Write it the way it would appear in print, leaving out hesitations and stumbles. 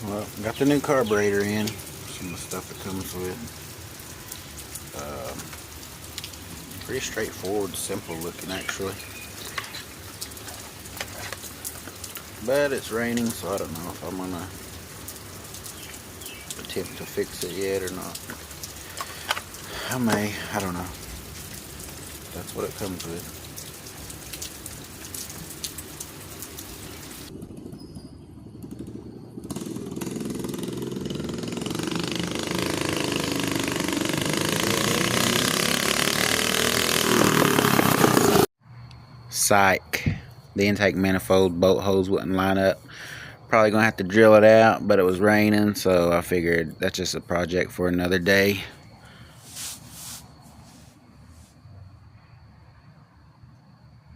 Well, got the new carburetor in. Some of the stuff it comes with. Pretty straightforward, simple looking actually. But it's raining, so I don't know if I'm gonna attempt to fix it yet or not. I may, I don't know. That's what it comes with. Psych. The intake manifold bolt hose wouldn't line up. Probably gonna have to drill it out, but it was raining, so I figured that's just a project for another day.